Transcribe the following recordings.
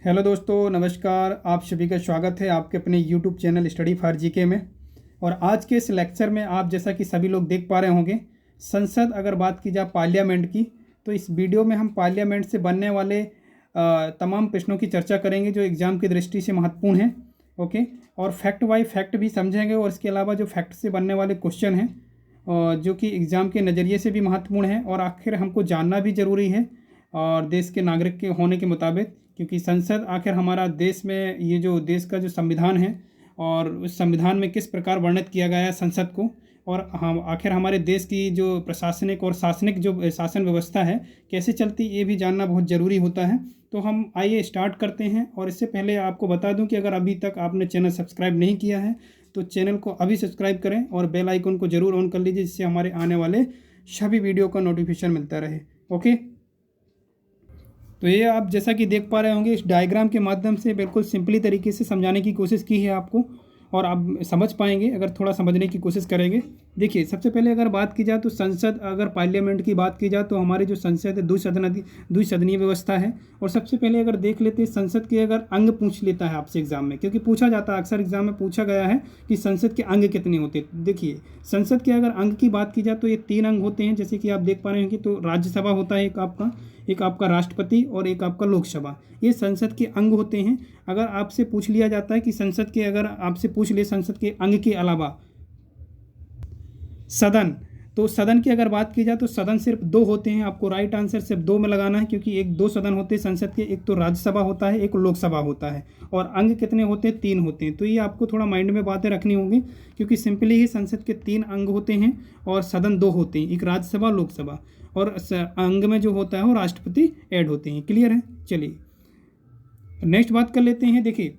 Hello दोस्तों, नमस्कार। आप सभी का स्वागत है आपके अपने YouTube channel study for GK में। और आज के इस लेक्चर में आप जैसा कि सभी लोग देख पा रहे होंगे, संसद अगर बात की जाए पार्लियामेंट की, तो इस वीडियो में हम पार्लियामेंट से बनने वाले तमाम प्रश्नों की चर्चा करेंगे जो एग्ज़ाम की दृष्टि से महत्वपूर्ण हैं। ओके, और फैक्ट बाय फैक्ट भी समझेंगे, और इसके अलावा जो फैक्ट से बनने वाले क्वेश्चन हैं जो कि एग्ज़ाम के नज़रिए से भी महत्वपूर्ण हैं, और आखिर हमको जानना भी ज़रूरी है और देश के नागरिक के होने के मुताबिक, क्योंकि संसद आखिर हमारा देश में ये जो देश का जो संविधान है और उस संविधान में किस प्रकार वर्णित किया गया है संसद को, और हम आखिर हमारे देश की जो प्रशासनिक और शासनिक जो शासन व्यवस्था है कैसे चलती, ये भी जानना बहुत ज़रूरी होता है। तो हम आइए स्टार्ट करते हैं। और इससे पहले आपको बता दूं कि अगर अभी तक आपने चैनल सब्सक्राइब नहीं किया है तो चैनल को अभी सब्सक्राइब करें और बेल आइकन को ज़रूर ऑन कर लीजिए, जिससे हमारे आने वाले सभी वीडियो का नोटिफिकेशन मिलता रहे। ओके, तो ये आप जैसा कि देख पा रहे होंगे, इस डायग्राम के माध्यम से बिल्कुल सिंपली तरीके से समझाने की कोशिश की है आपको, और आप समझ पाएंगे अगर थोड़ा समझने की कोशिश करेंगे। देखिए, सबसे पहले अगर बात की जाए तो संसद, अगर पार्लियामेंट की बात की जाए तो हमारी जो संसद है द्विसदनीय व्यवस्था है। और सबसे पहले अगर देख लेते हैं संसद के अगर अंग पूछ लेता है आपसे एग्जाम में, क्योंकि पूछा जाता है अक्सर एग्जाम में पूछा गया है कि संसद के अंग कितने होते हैं। देखिए, संसद के अगर अंग की बात की जाए तो ये 3 अंग होते हैं, जैसे कि आप देख पा रहे हैं कि तो राज्यसभा होता है एक आपका राष्ट्रपति और एक आपका लोकसभा, ये संसद के अंग होते हैं। अगर आपसे पूछ लिया जाता है कि संसद के, अगर आपसे पूछ ले संसद के अंग के अलावा सदन, तो सदन की अगर बात की जाए तो सदन सिर्फ 2 होते हैं। आपको राइट आंसर सिर्फ 2 में लगाना है, क्योंकि 2 सदन होते हैं संसद के, एक तो राज्यसभा होता है, एक लोकसभा होता है। और अंग कितने होते हैं? 3 होते हैं। तो ये आपको थोड़ा माइंड में बातें रखनी होंगी, क्योंकि सिंपली ही संसद के 3 अंग होते हैं और सदन 2 होते हैं, एक राज्यसभा लोकसभा, और अंग में जो होता है वो राष्ट्रपति ऐड होते हैं। क्लियर है? चलिए नेक्स्ट बात कर लेते हैं। देखिए,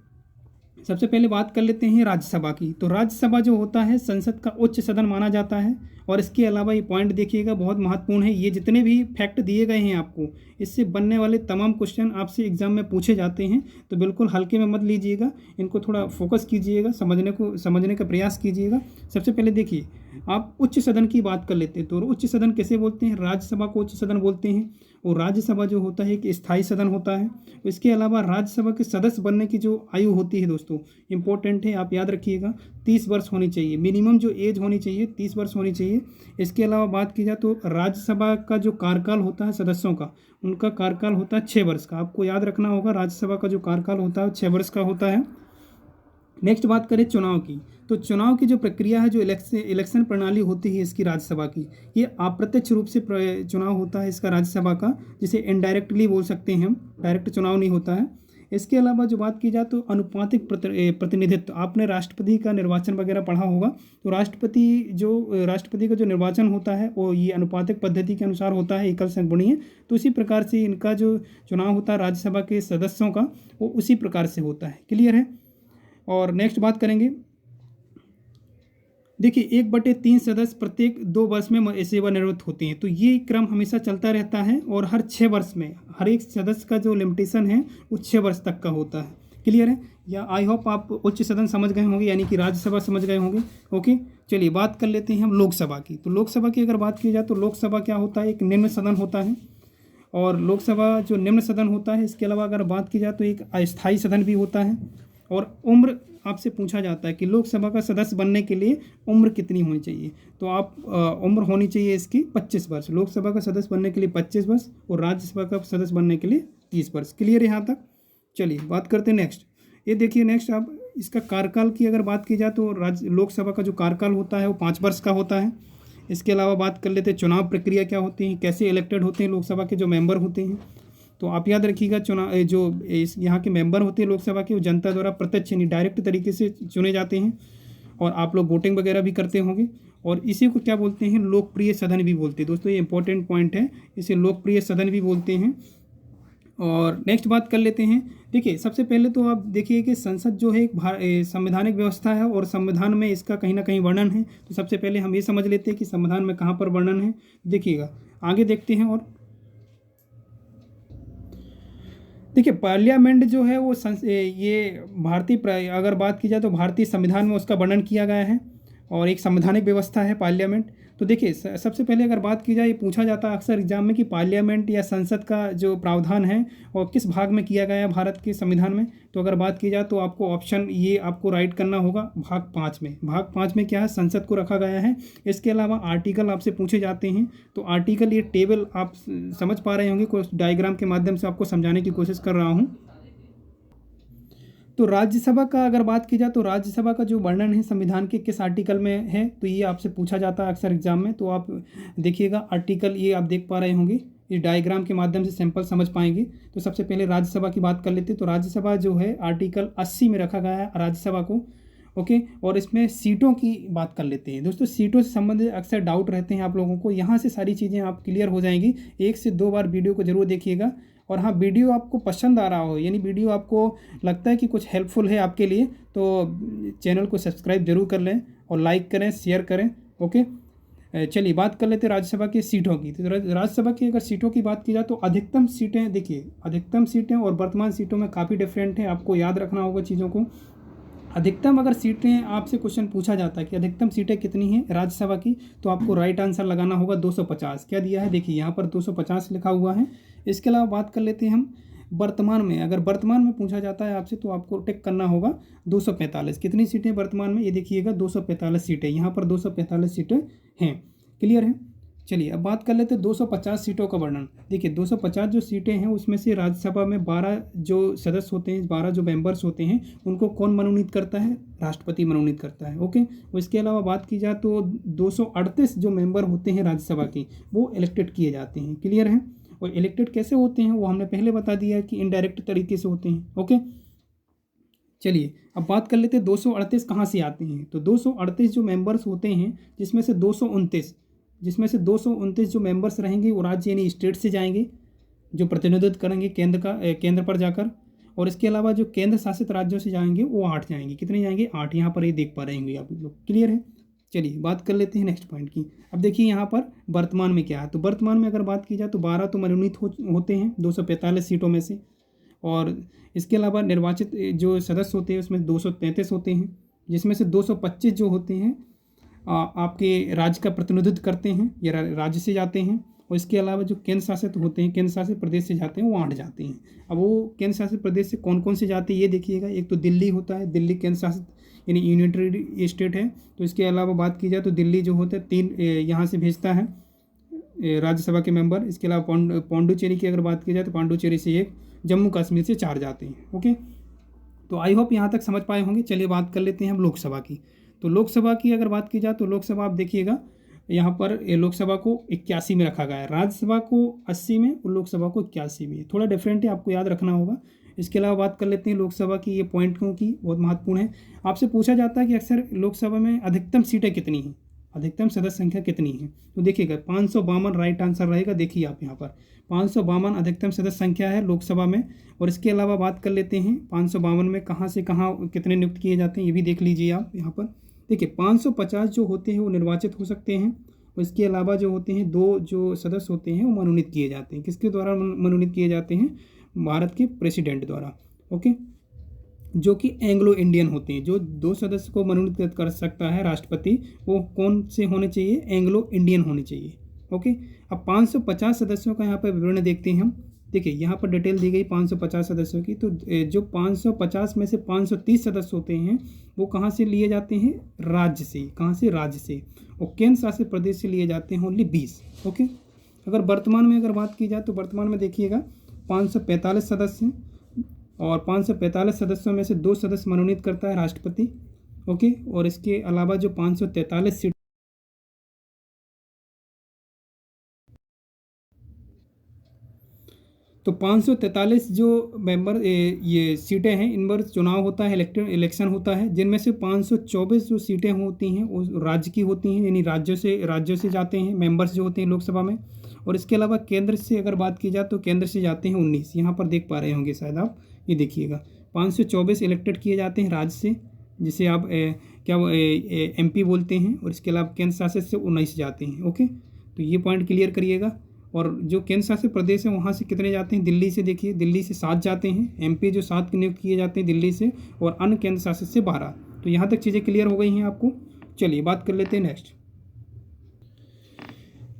सबसे पहले बात कर लेते हैं राज्यसभा की। तो राज्यसभा जो होता है संसद का उच्च सदन माना जाता है। और इसके अलावा ये पॉइंट देखिएगा, बहुत महत्वपूर्ण है। ये जितने भी फैक्ट दिए गए हैं आपको, इससे बनने वाले तमाम क्वेश्चन आपसे एग्जाम में पूछे जाते हैं, तो बिल्कुल हल्के में मत लीजिएगा, इनको थोड़ा फोकस कीजिएगा, समझने का प्रयास कीजिएगा। सबसे पहले देखिए, आप उच्च सदन की बात कर लेते हैं। तो उच्च सदन कैसे बोलते हैं? राज्यसभा को उच्च सदन बोलते हैं। और राज्यसभा जो होता है एक स्थायी सदन होता है। इसके अलावा राज्यसभा के सदस्य बनने की जो आयु होती है दोस्तों, इंपॉर्टेंट है, आप याद रखिएगा, 30 वर्ष होनी चाहिए। मिनिमम जो एज होनी चाहिए 30 वर्ष होनी चाहिए। इसके अलावा बात की जाए तो राज्यसभा का जो कार्यकाल होता है सदस्यों का, उनका कार्यकाल होता है 6 वर्ष का। आपको याद रखना होगा, राज्यसभा का जो कार्यकाल होता है 6 वर्ष का होता है। नेक्स्ट बात करें चुनाव की, तो चुनाव की जो प्रक्रिया है, जो इलेक्शन प्रणाली होती है इसकी राज्यसभा की, ये अप्रत्यक्ष रूप से चुनाव होता है इसका राज्यसभा का, जिसे इनडायरेक्टली बोल सकते हैं हम, डायरेक्ट चुनाव नहीं होता है। इसके अलावा जो बात की जाए तो अनुपातिक प्रतिनिधित्व, आपने राष्ट्रपति का निर्वाचन वगैरह पढ़ा होगा, तो राष्ट्रपति का जो निर्वाचन होता है वो ये अनुपातिक पद्धति के अनुसार होता है, एकल संगुणीय। तो इसी प्रकार से इनका जो चुनाव होता है राज्यसभा के सदस्यों का, वो उसी प्रकार से होता है। क्लियर है? और नेक्स्ट बात करेंगे। देखिए, 1/3 सदस्य प्रत्येक 2 वर्ष में सेवानिवृत्त होते हैं। तो ये क्रम हमेशा चलता रहता है, और हर 6 वर्ष में हर एक सदस्य का जो लिमिटेशन है वो 6 वर्ष तक का होता है। क्लियर है? या आई होप आप उच्च सदन समझ गए होंगे, यानी कि राज्यसभा समझ गए होंगे। ओके, चलिए बात कर लेते हैं हम लोकसभा की। तो लोकसभा की अगर बात की जाए तो लोकसभा क्या होता है? एक निम्न सदन होता है। और लोकसभा जो निम्न सदन होता है, इसके अलावा अगर बात की जाए तो एक अस्थायी सदन भी होता है। और उम्र आपसे पूछा जाता है कि लोकसभा का सदस्य बनने के लिए उम्र कितनी होनी चाहिए, तो आप उम्र होनी चाहिए इसकी 25 वर्ष। लोकसभा का सदस्य बनने के लिए 25 वर्ष, और राज्यसभा का सदस्य बनने के लिए 30 वर्ष। क्लियर है यहाँ तक? चलिए बात करते हैं नेक्स्ट। ये देखिए, नेक्स्ट आप इसका कार्यकाल की अगर बात की जाए तो लोकसभा का जो कार्यकाल होता है वो 5 वर्ष का होता है। इसके अलावा बात कर लेते हैं चुनाव प्रक्रिया क्या होती है, कैसे इलेक्टेड होते हैं लोकसभा के जो मेंबर होते हैं। तो आप याद रखिएगा, चुनाव जो यहाँ के मेंबर होते हैं लोकसभा के, वो जनता द्वारा प्रत्यक्ष यानी डायरेक्ट तरीके से चुने जाते हैं, और आप लोग वोटिंग वगैरह भी करते होंगे। और इसी को क्या बोलते हैं? लोकप्रिय सदन भी बोलते हैं दोस्तों, ये इंपॉर्टेंट पॉइंट है, इसे लोकप्रिय सदन भी बोलते हैं। और नेक्स्ट बात कर लेते हैं। देखिए, सबसे पहले तो आप देखिए कि संसद जो है एक संवैधानिक व्यवस्था है, और संविधान में इसका कहीं ना कहीं वर्णन है। तो सबसे पहले हम ये समझ लेते हैं कि संविधान में कहाँ पर वर्णन है। देखिएगा, आगे देखते हैं। और देखिए, पार्लियामेंट जो है वो ये भारतीय, अगर बात की जाए तो भारतीय संविधान में उसका वर्णन किया गया है, और एक संवैधानिक व्यवस्था है पार्लियामेंट। तो देखिए सबसे पहले अगर बात की जाए, ये पूछा जाता है अक्सर एग्जाम में कि पार्लियामेंट या संसद का जो प्रावधान है और किस भाग में किया गया है भारत के संविधान में। तो अगर बात की जाए तो आपको ऑप्शन ये आपको राइट करना होगा भाग 5 में। भाग 5 में क्या है, संसद को रखा गया है। इसके अलावा आर्टिकल आपसे पूछे जाते हैं, तो आर्टिकल ये टेबल आप समझ पा रहे होंगे, कुछ डायग्राम के माध्यम से आपको समझाने की कोशिश कर रहा हूँ। तो राज्यसभा का अगर बात की जाए तो राज्यसभा का जो वर्णन है संविधान के किस आर्टिकल में है, तो ये आपसे पूछा जाता है अक्सर एग्जाम में। तो आप देखिएगा आर्टिकल ये आप देख पा रहे होंगे, इस डायग्राम के माध्यम से सैंपल समझ पाएंगे। तो सबसे पहले राज्यसभा की बात कर लेते हैं। तो राज्यसभा जो है आर्टिकल 80 में रखा गया है राज्यसभा को। ओके, और इसमें सीटों की बात कर लेते हैं। दोस्तों सीटों से संबंधित अक्सर डाउट रहते हैं आप लोगों को, यहाँ से सारी चीज़ें आप क्लियर हो जाएंगी। 1 से 2 बार वीडियो को जरूर देखिएगा। और हाँ, वीडियो आपको पसंद आ रहा हो, यानी वीडियो आपको लगता है कि कुछ हेल्पफुल है आपके लिए, तो चैनल को सब्सक्राइब जरूर कर लें और लाइक करें, शेयर करें। ओके, चलिए बात कर लेते हैं राज्यसभा की सीटों की। तो राज्यसभा की अगर सीटों की बात की जाए तो अधिकतम सीटें, देखिए अधिकतम सीटें और वर्तमान सीटों में काफ़ी डिफरेंट है, आपको याद रखना होगा चीज़ों को। अधिकतम अगर सीटें आपसे क्वेश्चन पूछा जाता है कि अधिकतम सीटें कितनी हैं राज्यसभा की, तो आपको राइट आंसर लगाना होगा 250। क्या दिया है, देखिए यहाँ पर 250 लिखा हुआ है। इसके अलावा बात कर लेते हैं हम वर्तमान में। अगर वर्तमान में पूछा जाता है आपसे तो आपको टिक करना होगा 245। कितनी सीटें वर्तमान में, ये देखिएगा 245 सीटें, यहाँ पर 245 सीटें हैं। क्लियर है। चलिए अब बात कर लेते हैं 250 सीटों का वर्णन। देखिए 250 जो सीटें हैं उसमें से राज्यसभा में 12 जो सदस्य होते हैं, 12 जो मेंबर्स होते हैं, उनको कौन मनोनीत करता है, राष्ट्रपति मनोनीत करता है। ओके, और इसके अलावा बात की जाए तो 238 जो मेंबर होते हैं राज्यसभा की, वो इलेक्टेड किए जाते हैं। क्लियर है। और इलेक्टेड कैसे होते हैं वो हमने पहले बता दिया है कि इनडायरेक्ट तरीके से होते हैं। ओके, चलिए अब बात कर लेते हैं 238 कहाँ से आते हैं। तो 238 जो मेंबर्स होते हैं, जिसमें से 229 जो मेंबर्स रहेंगे वो राज्य यानी स्टेट से जाएंगे, जो प्रतिनिधित्व करेंगे केंद्र पर जाकर। और इसके अलावा जो केंद्र शासित राज्यों से जाएंगे वो 8 जाएंगे। कितने जाएंगे, 8। यहाँ पर ये देख पा रहे होंगे आप लोग। क्लियर है। चलिए बात कर लेते हैं नेक्स्ट पॉइंट की। अब देखिए यहाँ पर वर्तमान में क्या है। तो वर्तमान में अगर बात की जाए तो 12 तो मनोनीत होते हैं 245 सीटों में से। और इसके अलावा निर्वाचित जो सदस्य होते हैं उसमें 233 होते हैं, जिसमें से 225 जो होते हैं आपके राज्य का प्रतिनिधित्व करते हैं, ये राज्य से जाते हैं। और इसके अलावा जो केंद्र शासित होते हैं, केंद्र शासित प्रदेश से जाते हैं, वो 8 जाते हैं। अब वो केंद्र शासित प्रदेश से कौन कौन से जाते हैं ये देखिएगा। एक तो दिल्ली होता है, दिल्ली केंद्र शासित यानी यूनिटरी स्टेट है। तो इसके अलावा बात की जाए तो दिल्ली जो होता है 3 यहाँ से भेजता है राज्यसभा के मेंबर। इसके अलावा पौंडुचेरी की अगर बात की जाए तो पौंडुचेरी से 1, जम्मू कश्मीर से 4 जाते हैं। ओके, तो आई होप यहाँ तक समझ पाए होंगे। चलिए बात कर लेते हैं हम लोकसभा की। तो लोकसभा की अगर बात की जाए तो लोकसभा आप देखिएगा यहाँ पर लोकसभा को 81 में रखा गया है, राज्यसभा को 80 में और लोकसभा को 81 में। थोड़ा डिफरेंट है, आपको याद रखना होगा। इसके अलावा बात कर लेते हैं लोकसभा की, ये पॉइंटों की बहुत महत्वपूर्ण है। आपसे पूछा जाता है कि अक्सर लोकसभा में अधिकतम सीटें कितनी हैं, अधिकतम सदस्य संख्या कितनी है। तो देखिएगा 552 राइट आंसर रहेगा। देखिए आप यहाँ पर 552 अधिकतम सदस्य संख्या है लोकसभा में। और इसके अलावा बात कर लेते हैं 552 में कहाँ से कहाँ कितने नियुक्त किए जाते हैं, ये भी देख लीजिए आप यहाँ पर। देखिए 550 जो होते हैं वो निर्वाचित हो सकते हैं। और इसके अलावा जो होते हैं 2 जो सदस्य होते हैं वो मनोनीत किए जाते हैं। किसके द्वारा मनोनीत किए जाते हैं, भारत के प्रेसिडेंट द्वारा। ओके, जो कि एंग्लो इंडियन होते हैं। जो 2 सदस्य को मनोनीत कर सकता है राष्ट्रपति, वो कौन से होने चाहिए, एंग्लो इंडियन होने चाहिए। ओके, अब 550 सदस्यों का यहाँ पर विवरण देखते हैं हम। देखिए यहाँ पर डिटेल दी गई 550 सदस्यों की। तो जो 550 में से 530 सदस्य होते हैं वो कहाँ से लिए जाते हैं, राज्य से। कहाँ से, राज्य से। और केंद्र शासित प्रदेश से लिए जाते हैं ओनली 20। ओके, अगर वर्तमान में अगर बात की जाए तो वर्तमान में देखिएगा 545 सदस्य हैं। और 545 सदस्यों में से 2 सदस्य मनोनीत करता है राष्ट्रपति। ओके, और इसके अलावा जो 543 सीट, तो 543 जो मेंबर ये सीटें हैं, इन पर चुनाव होता है, इलेक्शन होता है, जिनमें से 524 जो सीटें होती हैं वो राज्य की होती हैं, यानी राज्यों से जाते हैं मेंबर्स जो होते हैं लोकसभा में। और इसके अलावा केंद्र से अगर बात की जाए तो केंद्र से जाते हैं 19। यहाँ पर देख पा रहे होंगे शायद आप, ये देखिएगा 524 इलेक्टेड किए जाते हैं राज्य से, जिसे आप MP बोलते हैं। और इसके अलावा केंद्र शासित से 19 जाते हैं। ओके, तो ये पॉइंट क्लियर करिएगा। और जो केंद्र शासित प्रदेश है वहाँ से कितने जाते हैं, दिल्ली से, देखिए दिल्ली से 7 जाते हैं। MP जो 7 नियुक्त किए जाते हैं दिल्ली से, और अन्य केंद्र शासित से 12। तो यहाँ तक चीज़ें क्लियर हो गई हैं आपको। चलिए बात कर लेते हैं नेक्स्ट।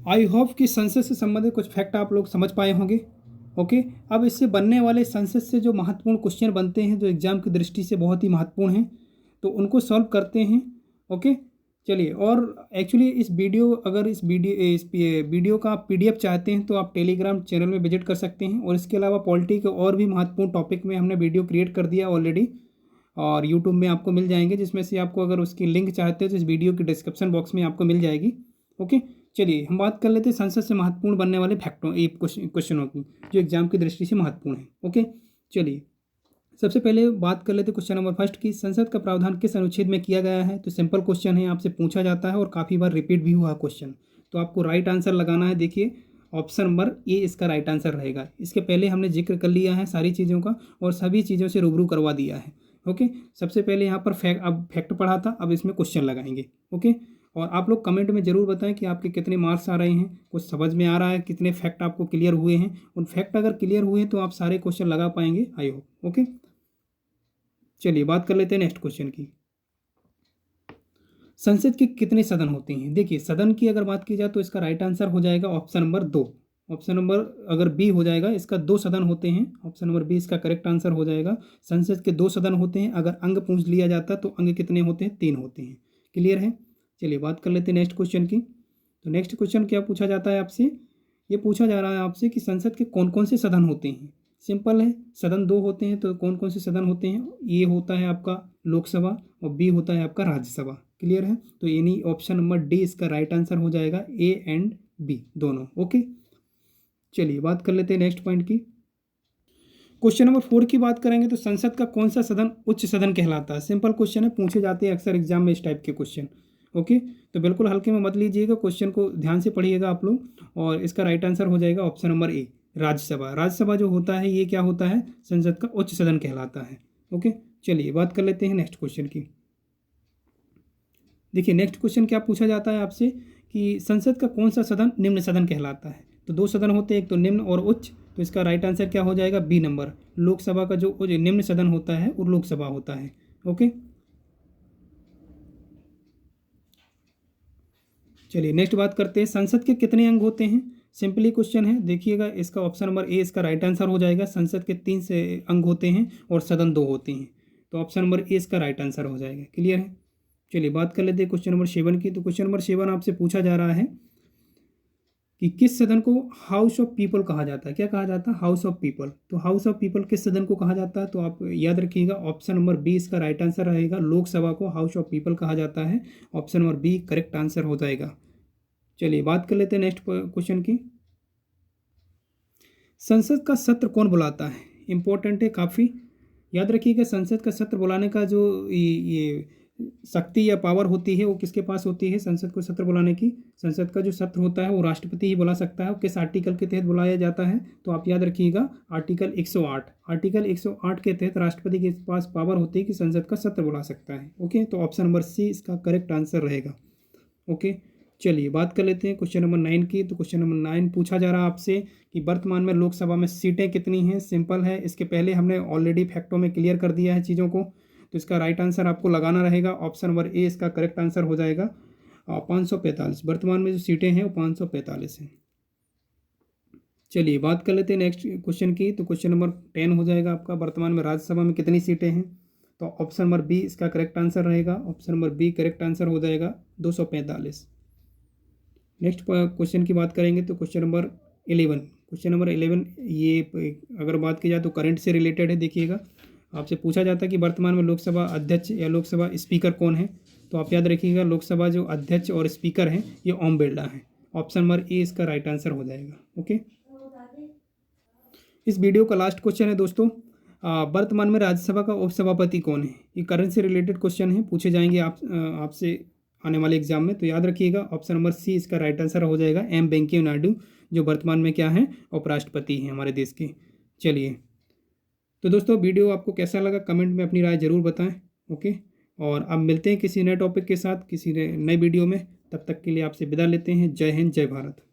आई होप कि संसद से संबंधित कुछ फैक्ट आप लोग समझ पाए होंगे। ओके, अब इससे बनने वाले संसद से जो महत्वपूर्ण क्वेश्चन बनते हैं जो एग्जाम की दृष्टि से बहुत ही महत्वपूर्ण हैं, तो उनको सॉल्व करते हैं। ओके, चलिए। और एक्चुअली इस वीडियो का आप पीडीएफ चाहते हैं तो आप टेलीग्राम चैनल में विजिट कर सकते हैं। और इसके अलावा पॉलिटी के और भी महत्वपूर्ण टॉपिक में हमने वीडियो क्रिएट कर दिया ऑलरेडी, और यूट्यूब में आपको मिल जाएंगे, जिसमें से आपको अगर उसकी लिंक चाहते हैं तो इस वीडियो की डिस्क्रिप्शन बॉक्स में आपको मिल जाएगी। ओके, चलिए हम बात कर लेते हैं संसद से महत्वपूर्ण बनने वाले फैक्टों क्वेश्चनों की जो एग्जाम की दृष्टि से महत्वपूर्ण है। ओके, चलिए सबसे पहले बात कर लेते हैं क्वेश्चन नंबर फर्स्ट की, संसद का प्रावधान किस अनुच्छेद में किया गया है। तो सिंपल क्वेश्चन है, आपसे पूछा जाता है और काफ़ी बार रिपीट भी हुआ क्वेश्चन, तो आपको राइट आंसर लगाना है। देखिए ऑप्शन नंबर ए इसका राइट आंसर रहेगा। इसके पहले हमने जिक्र कर लिया है सारी चीज़ों का और सभी चीज़ों से रूबरू करवा दिया है। ओके, सबसे पहले यहाँ पर फैक्ट पढ़ा था, अब इसमें क्वेश्चन लगाएंगे। ओके, और आप लोग कमेंट में ज़रूर बताएं कि आपके कितने मार्क्स आ रहे हैं, कुछ समझ में आ रहा है, कितने फैक्ट आपको क्लियर हुए हैं। उन फैक्ट अगर क्लियर हुए हैं तो आप सारे क्वेश्चन लगा पाएंगे, आई होप। ओके, चलिए बात कर लेते हैं नेक्स्ट क्वेश्चन की। संसद के कितने सदन होते हैं। देखिए सदन की अगर बात की जाए तो इसका राइट आंसर हो जाएगा ऑप्शन नंबर 2। ऑप्शन नंबर अगर बी हो जाएगा, इसका 2 सदन होते हैं। ऑप्शन नंबर बी इसका करेक्ट आंसर हो जाएगा। संसद के 2 सदन होते हैं। अगर अंग पूछ लिया जाता तो अंग कितने होते हैं, 3 होते हैं। क्लियर है। चलिए बात कर लेते हैं नेक्स्ट क्वेश्चन की। तो नेक्स्ट क्वेश्चन क्या पूछा जाता है आपसे, ये पूछा जा रहा है आपसे कि संसद के कौन कौन से सदन होते हैं। सिंपल है, सदन 2 होते हैं, तो कौन कौन से सदन होते हैं। ए होता है आपका लोकसभा और बी होता है आपका राज्यसभा। क्लियर है, तो यानी ऑप्शन नंबर डी इसका राइट आंसर हो जाएगा, ए एंड बी दोनों। ओके, चलिए बात कर लेते हैं नेक्स्ट पॉइंट की। क्वेश्चन नंबर 4 की बात करेंगे तो संसद का कौन सा सदन उच्च सदन कहलाता है। सिंपल क्वेश्चन है, पूछे जाते हैं अक्सर एग्जाम में इस टाइप के क्वेश्चन। ओके, तो बिल्कुल हल्के में मत लीजिएगा, क्वेश्चन को ध्यान से पढ़िएगा आप लोग। और इसका राइट आंसर हो जाएगा option number A, Rajya Sabha. Rajya Sabha जो होता है ये क्या होता है, संसद का उच्च सदन कहलाता है। ओके, चलिए बात कर लेते हैं नेक्स्ट क्वेश्चन की। देखिए नेक्स्ट क्वेश्चन क्या पूछा जाता है आपसे कि संसद का कौन सा सदन निम्न सदन कहलाता है। तो 2 सदन होते हैं, एक तो निम्न और उच्च, तो इसका राइट आंसर क्या हो जाएगा, बी नंबर। लोकसभा का जो निम्न सदन होता है वो लोकसभा होता है। ओके, चलिए नेक्स्ट बात करते हैं, संसद के कितने अंग होते हैं। सिंपली क्वेश्चन है, देखिएगा इसका ऑप्शन नंबर ए इसका राइट आंसर हो जाएगा। संसद के 3 से अंग होते हैं और सदन 2 होते हैं, तो ऑप्शन नंबर ए इसका राइट आंसर हो जाएगा। क्लियर है। चलिए बात कर लेते हैं क्वेश्चन नंबर 7 की। तो क्वेश्चन नंबर 7 आपसे पूछा जा रहा है कि किस सदन को हाउस ऑफ पीपल कहा जाता है। क्या कहा जाता है, हाउस ऑफ पीपल। तो हाउस ऑफ पीपल किस सदन को कहा जाता है, तो आप याद रखिएगा ऑप्शन नंबर बी इसका राइट आंसर रहेगा। लोकसभा को हाउस ऑफ पीपल कहा जाता है, option number B correct answer हो जाएगा। चलिए बात कर लेते हैं नेक्स्ट क्वेश्चन की। संसद का सत्र कौन बुलाता है। इंपॉर्टेंट है काफ़ी, याद रखिएगा संसद का सत्र बुलाने का जो ये शक्ति या पावर होती है वो किसके पास होती है, संसद को सत्र बुलाने की। संसद का जो सत्र होता है वो राष्ट्रपति ही बुला सकता है। किस आर्टिकल के तहत बुलाया जाता है, तो आप याद रखिएगा आर्टिकल 108। आर्टिकल 108 के तहत राष्ट्रपति के पास पावर होती है कि संसद का सत्र बुला सकता है। ओके, तो ऑप्शन नंबर सी इसका करेक्ट आंसर रहेगा। ओके, चलिए बात कर लेते हैं क्वेश्चन नंबर 9 की। तो क्वेश्चन नंबर 9 पूछा जा रहा है आपसे कि वर्तमान में लोकसभा में सीटें कितनी हैं। सिंपल है, इसके पहले हमने ऑलरेडी फैक्टों में क्लियर कर दिया है चीज़ों को, तो इसका राइट आंसर आपको लगाना रहेगा। ऑप्शन नंबर ए इसका करेक्ट आंसर हो जाएगा 545। वर्तमान में जो सीटें हैं वो 545 हैं। चलिए बात कर लेते हैं नेक्स्ट क्वेश्चन की। तो क्वेश्चन नंबर 10 हो जाएगा आपका, वर्तमान में राज्यसभा में कितनी सीटें हैं। तो ऑप्शन नंबर बी इसका करेक्ट आंसर रहेगा। Option number B correct answer हो जाएगा 245। नेक्स्ट क्वेश्चन की बात करेंगे तो क्वेश्चन नंबर 11। क्वेश्चन नंबर 11 ये अगर बात की जाए तो करंट से रिलेटेड है। देखिएगा आपसे पूछा जाता है कि वर्तमान में लोकसभा अध्यक्ष या लोकसभा स्पीकर कौन है। तो आप याद रखिएगा लोकसभा जो अध्यक्ष और स्पीकर हैं ये ओम बिरला हैं। ऑप्शन नंबर ए इसका राइट आंसर हो जाएगा। ओके, इस वीडियो का लास्ट क्वेश्चन है दोस्तों, वर्तमान में राज्यसभा का उपसभापति कौन है। ये करंट से रिलेटेड क्वेश्चन है, पूछे जाएंगे आपसे आने वाले एग्जाम में। तो याद रखिएगा ऑप्शन नंबर सी इसका राइट आंसर हो जाएगा, एम वेंकैया नायडू, जो वर्तमान में क्या है, उपराष्ट्रपति हैं हमारे देश के। चलिए तो दोस्तों वीडियो आपको कैसा लगा कमेंट में अपनी राय ज़रूर बताएं। ओके, और अब मिलते हैं किसी नए टॉपिक के साथ किसी नए वीडियो में। तब तक के लिए आपसे विदा लेते हैं। जय हिंद, जय भारत।